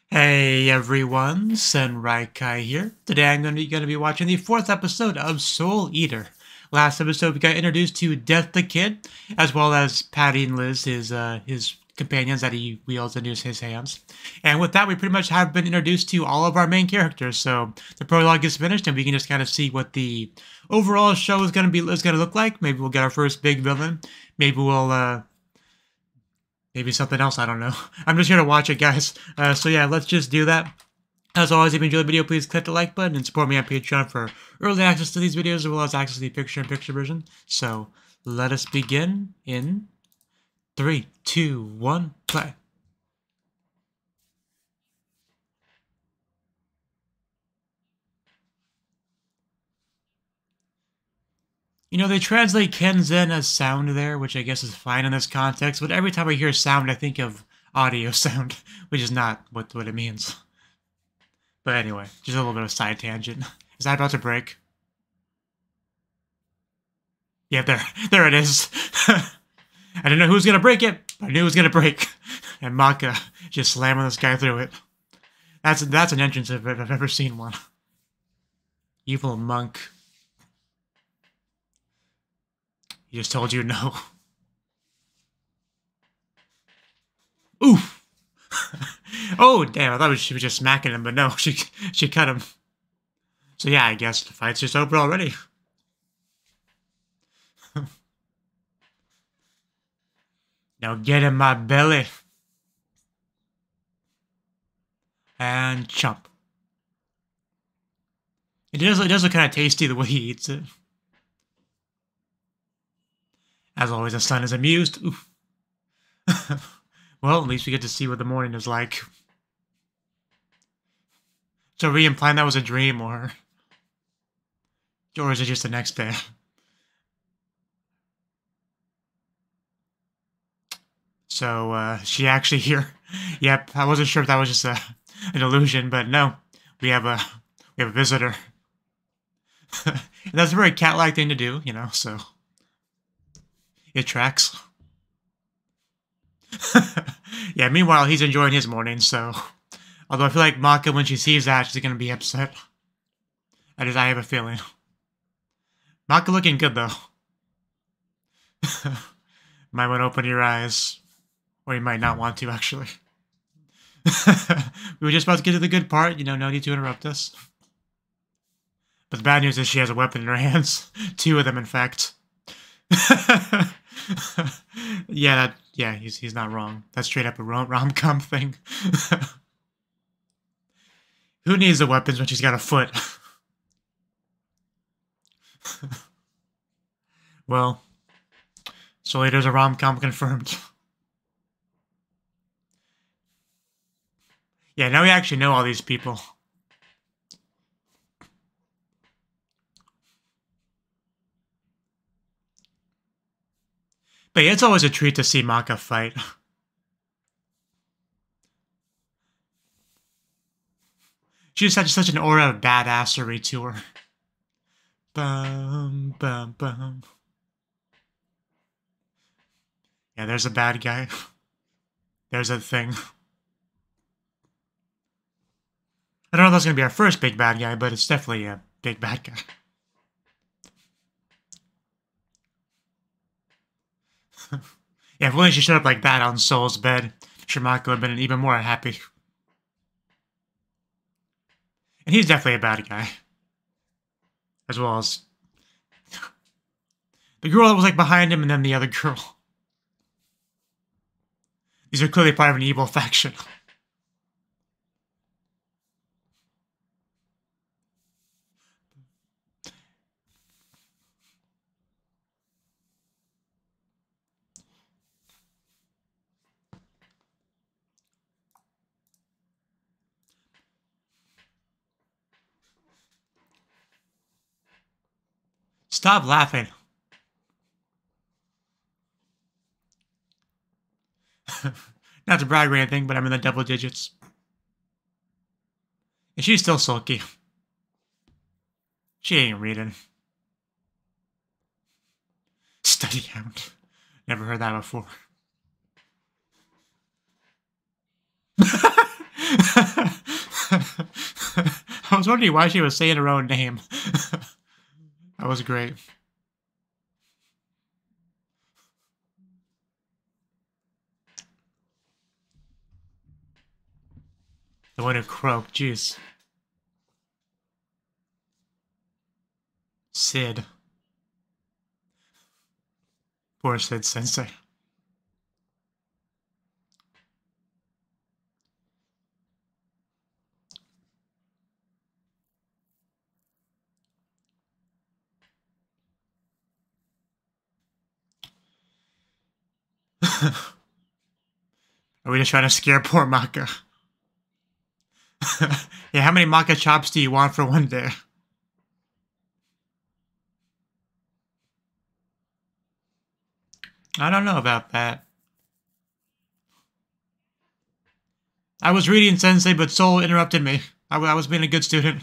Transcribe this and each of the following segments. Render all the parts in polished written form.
Hey everyone, Senraikai here. Today I'm going to be watching the 4th episode of Soul Eater. Last episode we got introduced to Death the Kid, as well as Patty and Liz, his companions that he wields in his hands. And with that, we pretty much have been introduced to all of our main characters. So the prologue is finished, and we can just kind of see what the overall show is going to look like. Maybe we'll get our first big villain. Maybe we'll maybe something else, I don't know. I'm just here to watch it, guys. So yeah, let's just do that. As always, if you enjoyed the video, please click the like button and support me on Patreon for early access to these videos, as well as access to the picture-in-picture version. So let us begin in 3, 2, 1, play. You know, they translate Kenzen as sound there, which I guess is fine in this context, but every time I hear sound, I think of audio sound, which is not what it means. But anyway, just a little bit of side tangent. Is that about to break? Yeah, there it is. I didn't know who was gonna break it, but I knew it was gonna break. And Maka just slamming this guy through it. That's an entrance if I've ever seen one. Evil monk. He just told you no. Oof! Oh, damn, I thought she was just smacking him, but no, she cut him. So yeah, I guess the fight's just over already. Now get in my belly. And chomp. It does look kind of tasty the way he eats it. As always, the sun is amused. Oof. Well, at least we get to see what the morning is like. So are we implying that was a dream, or is it just the next day? So, she actually here. Yep, I wasn't sure if that was just an illusion, but no. We have a visitor. That's a very cat-like thing to do, you know, so it tracks. Yeah, meanwhile, he's enjoying his morning, so although I feel like Maka, when she sees that, she's gonna be upset. I have a feeling. Maka looking good, though. Might want to open your eyes. Or you might not want to, actually. We were just about to get to the good part, you know, no need to interrupt us. But the bad news is she has a weapon in her hands. 2 of them, in fact. Yeah, he's not wrong. That's straight up a rom-com thing. Who needs the weapons when she's got a foot? Well, so later's a rom-com confirmed. Yeah, now we actually know all these people. But yeah, it's always a treat to see Maka fight. She's such an aura of badassery to her. Bum, bum, bum. Yeah, there's a bad guy. There's a thing. I don't know if that's going to be our first big bad guy, but it's definitely a big bad guy. Yeah, if only she showed up like that on Soul's bed, Shimako would have been even more happy. And he's definitely a bad guy. As well as the girl that was like behind him and then the other girl. These are clearly part of an evil faction. Stop laughing. Not to brag or anything, but I'm in the double digits. And she's still sulky. She ain't reading. Study hound. Never heard that before. was wondering why she was saying her own name. That was great. The one who croaked, jeez. Sid. Poor Sid Sensei. Are we just trying to scare poor Maka? Yeah, how many Maka chops do you want for one day? I don't know about that. I was reading Sensei, but Soul interrupted me. I was being a good student.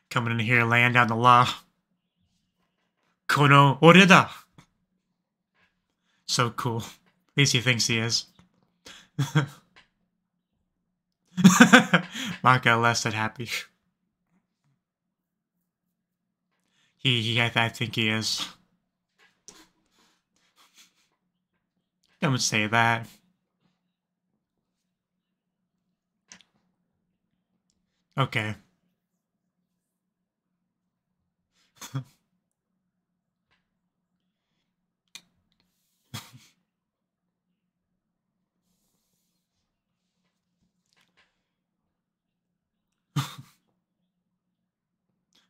Coming in here, laying down the law. Kono oreda. So cool. At least he thinks he is. Maka less than happy. I think he is. Don't say that. Okay.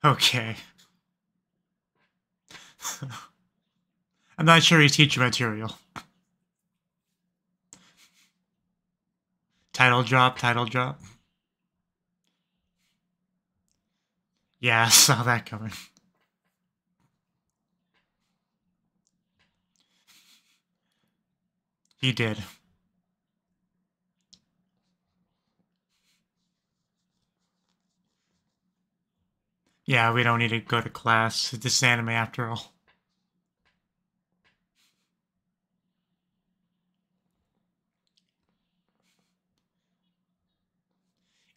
Okay. I'm not sure he's teacher material. Title drop, title drop. Yeah, I saw that coming. He did. Yeah, we don't need to go to class. It's this anime after all.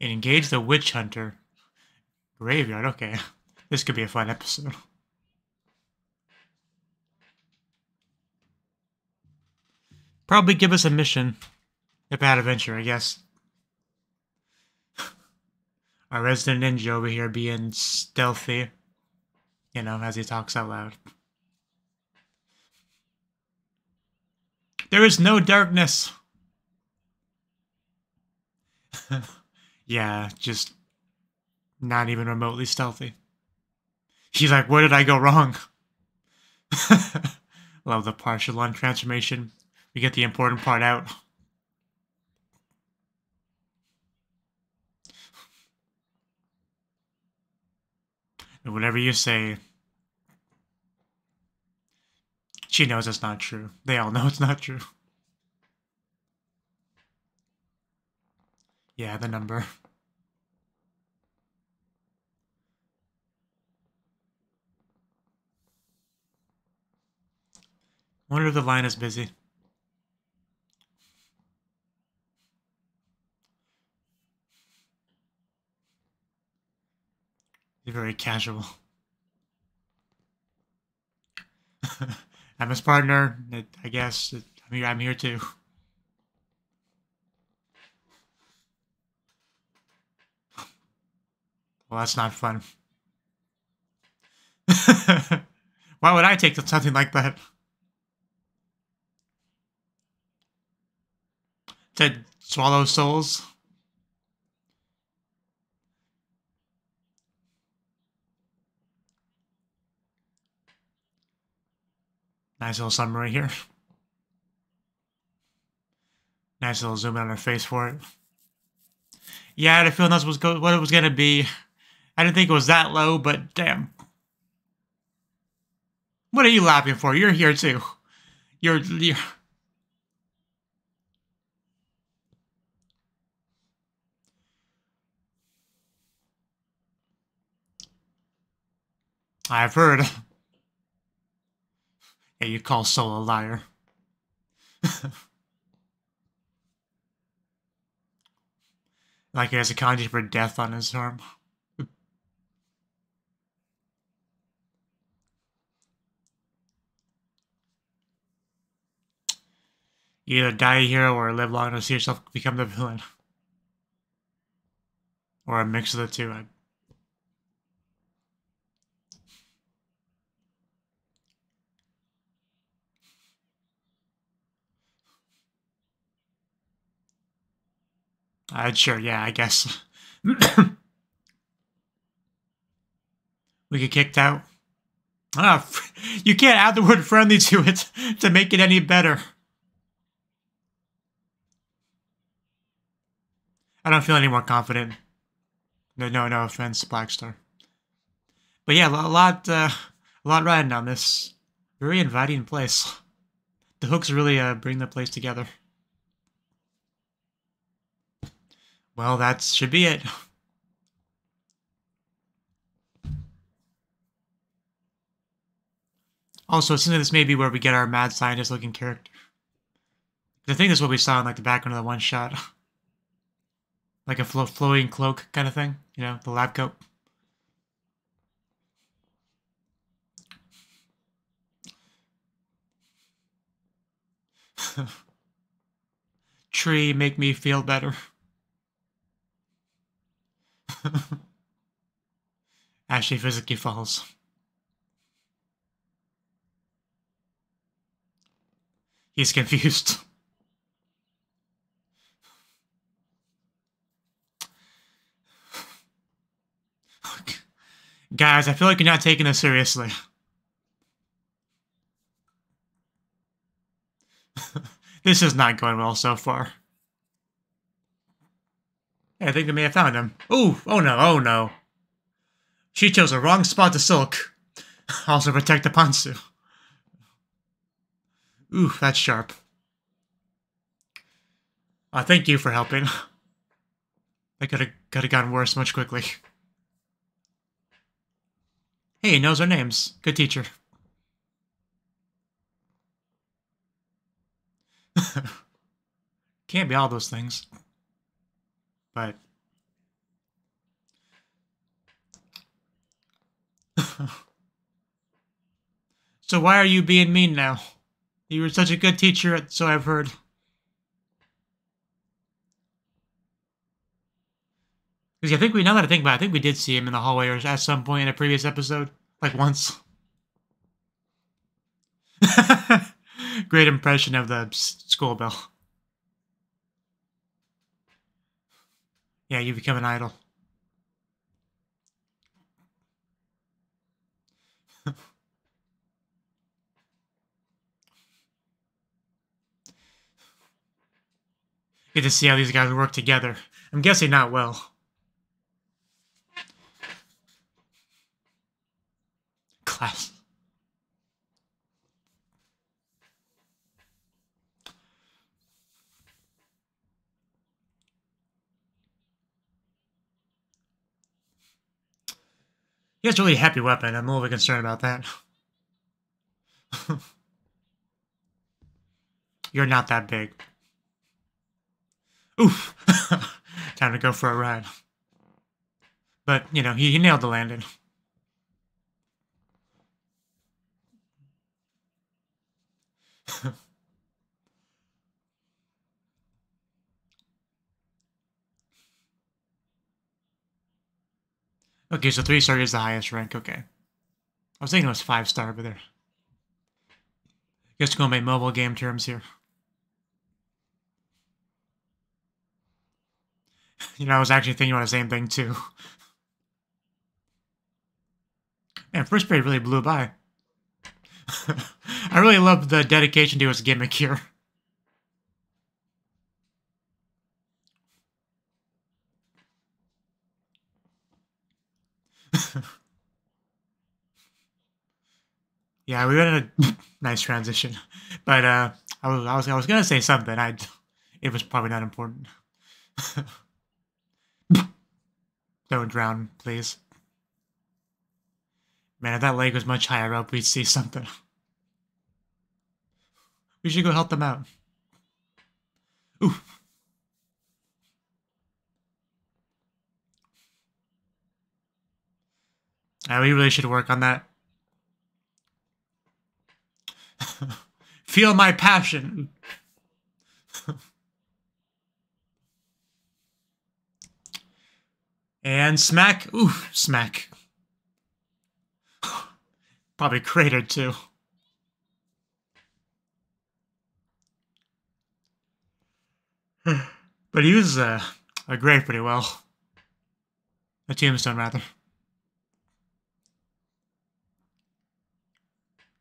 And engage the witch hunter. Graveyard, okay. This could be a fun episode. Probably give us a mission. A bad adventure, I guess. Our resident ninja over here being stealthy. You know, as he talks out loud. There is no darkness. Yeah, just not even remotely stealthy. He's like, where did I go wrong? Love the partial on transformation. We get the important part out. And whatever you say, she knows it's not true. They all know it's not true. Yeah, the number. Wonder if the line is busy. He's very casual. I'm his partner. I guess I'm here too. Well, that's not fun. Why would I take something like that? To swallow souls? Nice little summary here. Nice little zoom in on her face for it. Yeah, I had a feeling that's what it was going to be. I didn't think it was that low, but damn. What are you laughing for? You're here too. You're I've heard. Yeah, you call Soul a liar. Like he has a kanji for death on his arm. You either die a hero or live long enough to see yourself become the villain. Or a mix of the two. Sure, yeah, I guess. We get kicked out. Ah, you can't add the word friendly to it to make it any better. I don't feel any more confident. No offense, Blackstar. But yeah, a lot riding on this. Very inviting place. The hooks really bring the place together. Well, that should be it. Also, it seems like this may be where we get our mad scientist-looking character. I think this is what we saw in like the background of the one shot. Like a floating cloak kind of thing. You know, the lab coat. Tree, make me feel better. Ashley physically falls. He's confused. Guys, I feel like you're not taking this seriously. This is not going well so far. Hey, I think they may have found him. Ooh, oh no. She chose the wrong spot to silk. Also protect the Pantsu. Ooh, that's sharp. Thank you for helping. That could have gotten worse much quickly. Hey, he knows our names. Good teacher. Can't be all those things. But... So why are you being mean now? You were such a good teacher, so I've heard. Because I think now that I think about it, I think we did see him in the hallway or at some point in a previous episode. Like once. Great impression of the school bell. Yeah, you become an idol. Get to see how these guys work together. I'm guessing not well. Class. He has a really happy weapon. I'm a little bit concerned about that. You're not that big. Oof. Time to go for a ride. But, you know, he nailed the landing. Okay, so 3-star is the highest rank. Okay. I was thinking it was 5-star, but there. Guess we're going to make mobile game terms here. You know, I was actually thinking about the same thing, too. Man, first period really blew by. I really love the dedication to his gimmick here. Yeah, we went in a nice transition, but I was gonna say something. It was probably not important. Don't drown, please. Man, if that leg was much higher up, we'd see something. We should go help them out. Ooh. We really should work on that. Feel my passion. And smack. Ooh, smack. Probably cratered too. But he uses a grave pretty well. A tombstone, rather.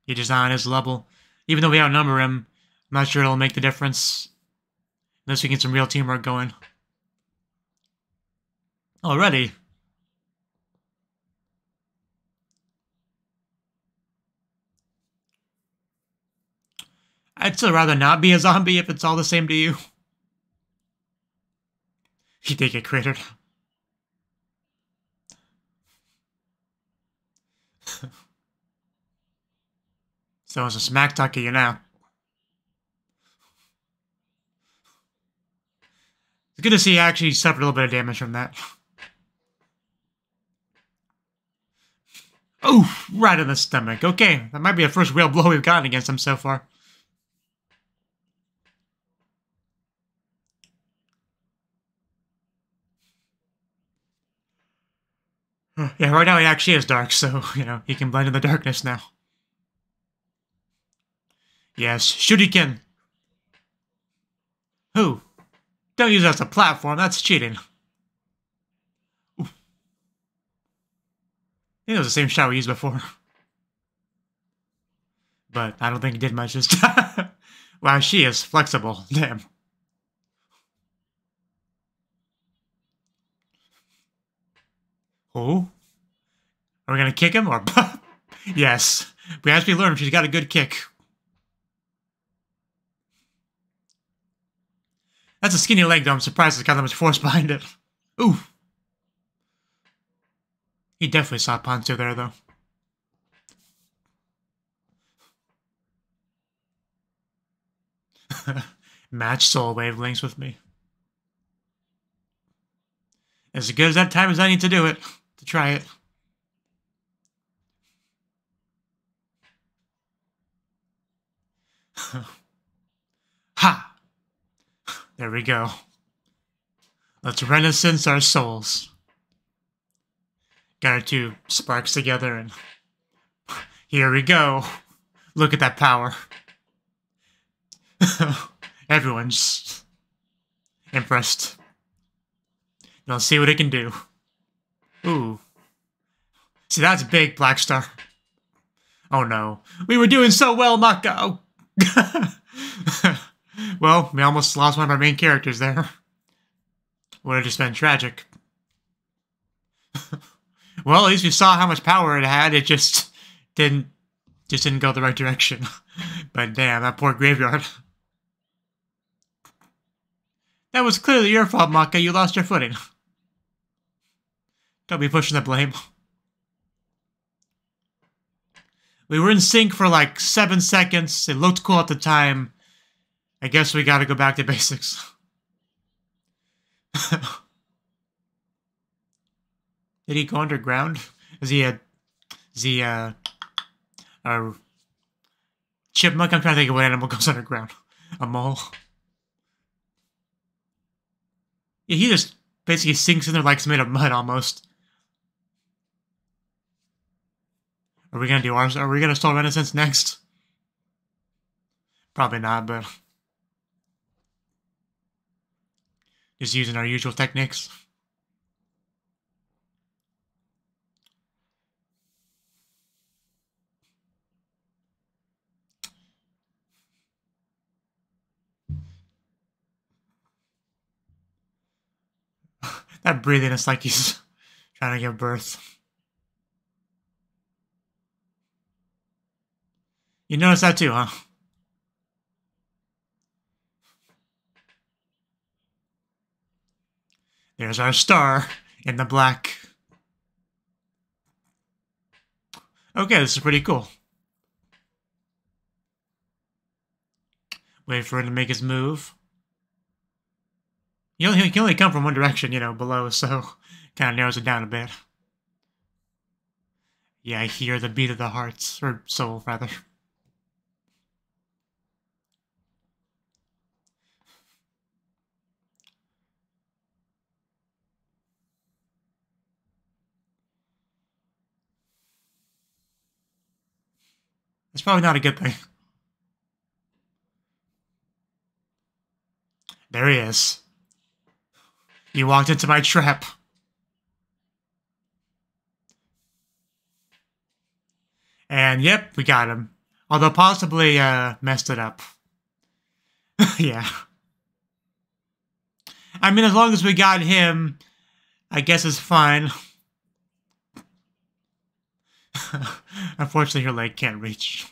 He just on his level. Even though we outnumber him, I'm not sure it'll make the difference. Unless we get some real teamwork going. Already. I'd still rather not be a zombie if it's all the same to you. He did get cratered. So it's a smack talk at you now. It's good to see he actually suffered a little bit of damage from that. Oh, right in the stomach. Okay, that might be the first real blow we've gotten against him so far. Yeah, right now he actually is dark, so, you know, he can blend in the darkness now. Yes, Shuriken. Who? Don't use that as a platform, that's cheating. Ooh. I think it was the same shot we used before. But I don't think it did much this time. Wow, she is flexible. Damn. Oh? Are we gonna kick him or... Yes. We actually learned she's got a good kick. That's a skinny leg, though. I'm surprised it's got that much force behind it. Ooh. He definitely saw Ponzu there, though. Match soul wavelengths with me. As good as that time as I need to do it. To try it. Ha! There we go. Let's renaissance our souls. Got our two sparks together and... Here we go. Look at that power. Everyone's impressed. Now let's see what it can do. Ooh. See, that's big, Black Star. Oh no. We were doing so well, Maka! Oh. Well, we almost lost one of our main characters there. Would have just been tragic. Well, at least we saw how much power it had. It just didn't go the right direction. But damn, that poor graveyard. That was clearly your fault, Maka. You lost your footing. Don't be pushing the blame. We were in sync for like 7 seconds. It looked cool at the time. I guess we gotta go back to basics. Did he go underground? Is he a chipmunk? I'm trying to think of what animal goes underground. A mole. Yeah, he just basically sinks in there like it's made of mud almost. Are we gonna do ours? Are we gonna stall Renaissance next? Probably not, but just using our usual techniques. That breathing is like he's trying to give birth. You notice that too, huh? There's our star in the black. Okay, this is pretty cool. Wait for him to make his move. He can only come from one direction, you know, below, so kind of narrows it down a bit. Yeah, I hear the beat of the hearts, or soul, rather. It's probably not a good thing. There he is. He walked into my trap. And yep, we got him. Although possibly messed it up. Yeah. I mean, as long as we got him, I guess it's fine. Unfortunately, her leg can't reach.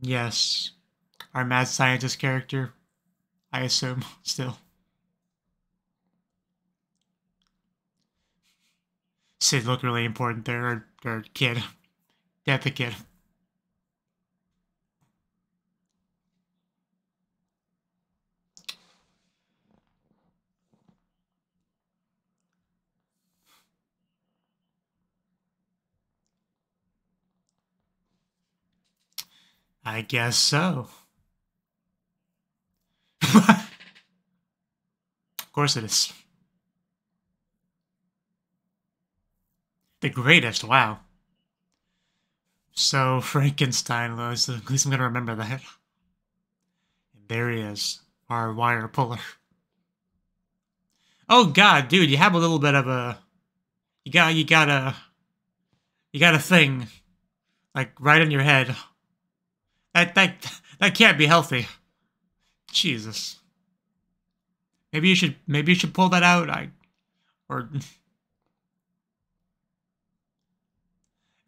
Yes. Our mad scientist character, I assume, still. Sid looked really important there, or kid. Death the kid. I guess so. Of course it is. The greatest, wow. So, Frankenstein, at least I'm going to remember that. And there he is, our wire puller. Oh god, dude, you have a little bit of a... You got a thing, like, right in your head. That can't be healthy. Jesus. Maybe you should pull that out. I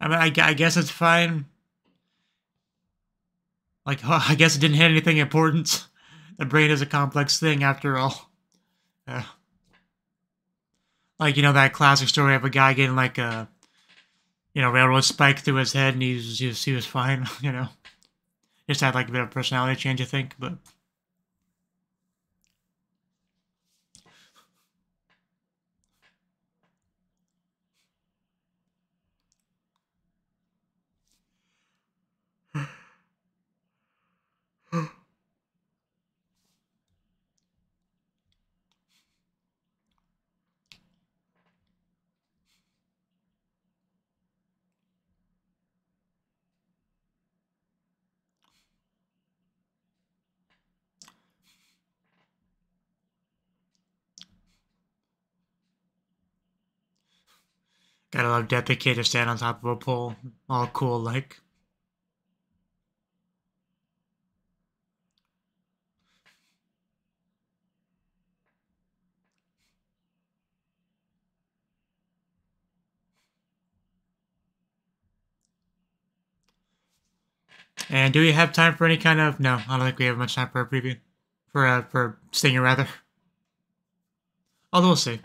mean, I guess it's fine. Like, I guess it didn't hit anything important. The brain is a complex thing, after all. Like, you know, that classic story of a guy getting, like, a, you know, railroad spike through his head, and he was fine, you know. Just had, like, a bit of personality change, I think, but... Gotta love Death the Kid to stand on top of a pole, all cool like. And do we have time for any kind of... No, I don't think we have much time for a preview. For Stinger, rather. Although we'll see.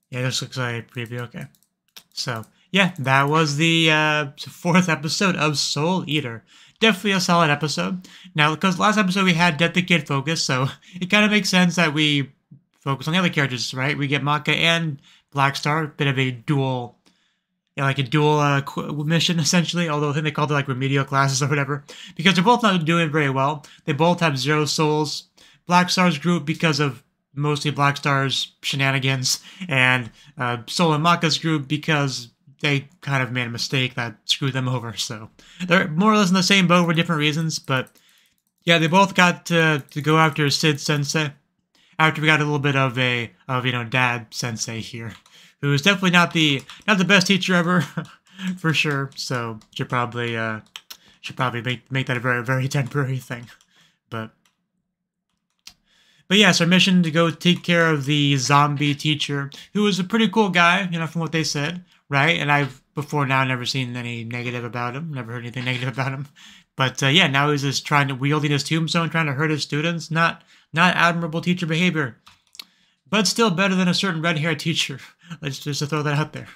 Yeah, this looks like a preview, okay. So, yeah, that was the 4th episode of Soul Eater. Definitely a solid episode. Now, because last episode we had Death the Kid focus, so it kind of makes sense that we focus on the other characters, right? We get Maka and Blackstar, bit of a dual, yeah, like a dual mission, essentially, although I think they called it like remedial classes or whatever, because they're both not doing very well. They both have 0 souls. Blackstar's group, because of mostly Blackstar's shenanigans, and Soul and Maka's group because they kind of made a mistake that screwed them over. So they're more or less in the same boat for different reasons, but yeah, they both got to go after Sid Sensei after we got a little bit of you know, Dad Sensei here, who is definitely not the best teacher ever for sure. So should probably make that a very, very temporary thing, but. But yes, our mission to go take care of the zombie teacher, who was a pretty cool guy, you know, from what they said, right? And I've before now never seen any negative about him, never heard anything negative about him. But yeah, now he's just wielding his tombstone, trying to hurt his students. Not admirable teacher behavior. but still better than a certain red-haired teacher. Let's just to throw that out there.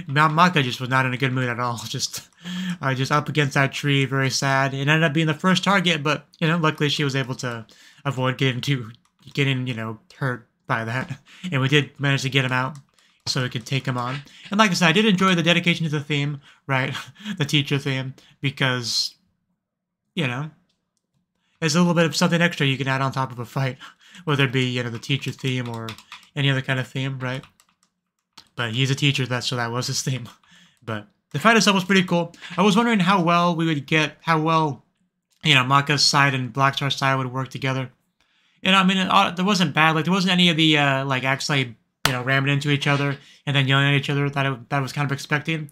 Maka just was not in a good mood at all. Just up against that tree, very sad. It ended up being the first target, but luckily she was able to avoid getting hurt by that, and we did manage to get him out so we could take him on. And like I said, I did enjoy the dedication to the theme, right? The teacher theme, because there's a little bit of something extra you can add on top of a fight, whether it be the teacher theme or any other kind of theme, right? But he's a teacher, so that was his theme. But the fight itself was pretty cool. I was wondering how well Maka's side and Blackstar's side would work together. I mean, there wasn't bad. Like, there wasn't any of the actually ramming into each other and then yelling at each other that I was kind of expecting.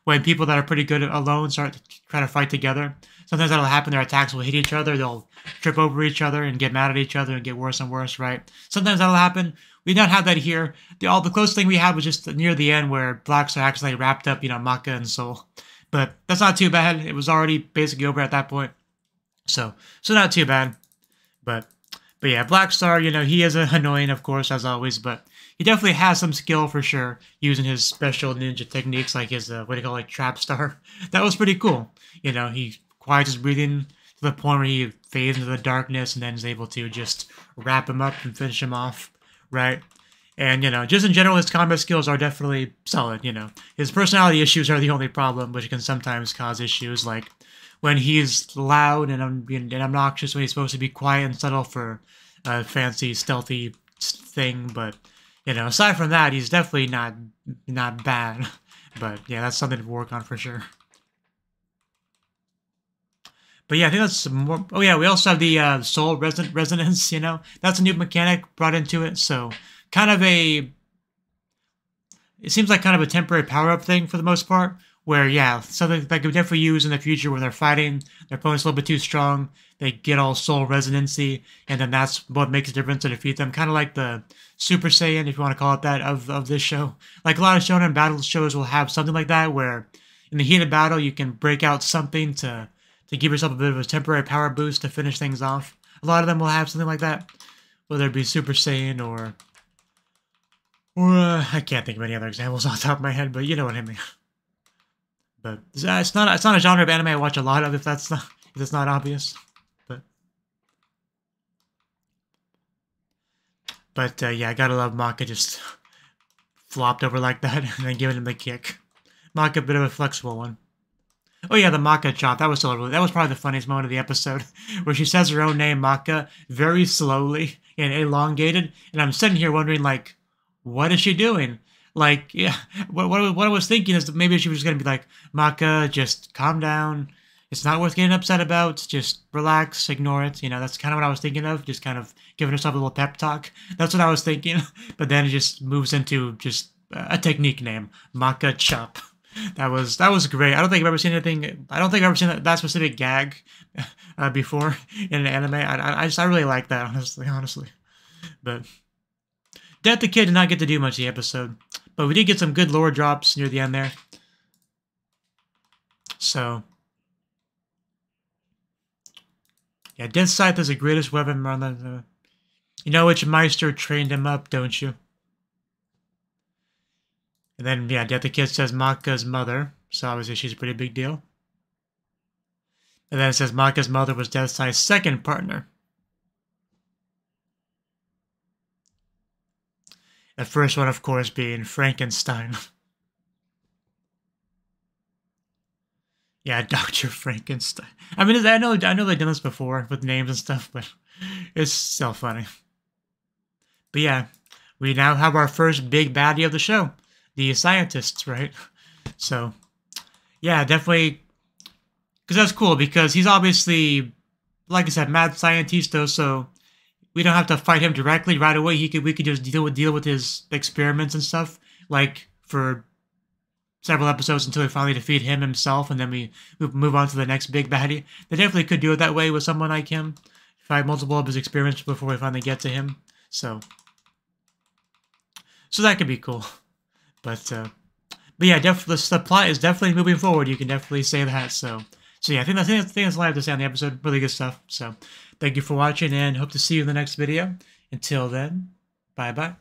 When people that are pretty good alone start to try to fight together, sometimes that'll happen. Their attacks will hit each other. They'll trip over each other and get mad at each other and get worse and worse, right? Sometimes that'll happen. We don't have that here. The closest thing we had was just near the end where Blackstar actually wrapped up, Maka and Soul. But that's not too bad. It was already basically over at that point. So not too bad. But yeah, Blackstar, he is annoying, of course, as always, but he definitely has some skill for sure, using his special ninja techniques like his, Trap Star. That was pretty cool. He quiets his breathing to the point where he fades into the darkness and then is able to just wrap him up and finish him off, right? And, just in general, his combat skills are definitely solid, His personality issues are the only problem, which can sometimes cause issues, like when he's loud and obnoxious when he's supposed to be quiet and subtle for a fancy, stealthy thing. But, aside from that, he's definitely not bad. But, yeah, that's something to work on for sure. But yeah, I think that's more... Oh yeah, we also have the soul resonance, That's a new mechanic brought into it, so kind of it seems like kind of a temporary power-up thing for the most part, where, yeah, something that could definitely use in the future when they're fighting, their opponent's a little bit too strong, they get all soul resonancy, and then that's what makes a difference to defeat them. Kind of like the Super Saiyan, if you want to call it that, of this show. Like a lot of shonen battle shows will have something like that, where in the heat of battle, you can break out something to give yourself a bit of a temporary power boost to finish things off. A lot of them will have something like that, whether it be Super Saiyan or I can't think of any other examples off the top of my head, but you know what I mean. But it's not a genre of anime I watch a lot of, if that's not obvious. But yeah, I gotta love Maka just flopped over like that and then giving him the kick. Maka, a bit of a flexible one. Oh yeah, the Maka chop. That was probably the funniest moment of the episode, where she says her own name, Maka, very slowly and elongated, and I'm sitting here wondering, like, what is she doing? Like, yeah, what I was thinking is that maybe she was just gonna be like, Maka, just calm down. It's not worth getting upset about. Just relax, ignore it. That's kind of what I was thinking of. Just kind of giving herself a little pep talk. That's what I was thinking. But then it just moves into just a technique name, Maka chop. That was great. I don't think I've ever seen anything. I don't think I've ever seen that specific gag before in an anime. I really like that, honestly. But Death the Kid did not get to do much of the episode, but we did get some good lore drops near the end there. So yeah, Death Scythe is the greatest weapon on the. You know which Meister trained him up, don't you? And then, yeah, Death the Kid says Maka's mother, so obviously she's a pretty big deal. And then it says Maka's mother was Death Scythe's second partner. The first one, of course, being Frankenstein. Yeah, Dr. Frankenstein. I mean, I know they've done this before with names and stuff, but it's still funny. But yeah, we now have our first big baddie of the show. The scientists, right? So, yeah, definitely, because that's cool, because he's obviously, like I said, mad scientisto, so we don't have to fight him directly right away. We could just deal with his experiments and stuff, like for several episodes until we finally defeat him himself, and then we move on to the next big baddie. They definitely could do it that way with someone like him, fight multiple of his experiments before we finally get to him. So that could be cool. But yeah, definitely the plot is definitely moving forward. You can definitely say that. So yeah, I think that's all I have to say on the episode. Really good stuff. So thank you for watching, and hope to see you in the next video. Until then, bye. Bye-bye.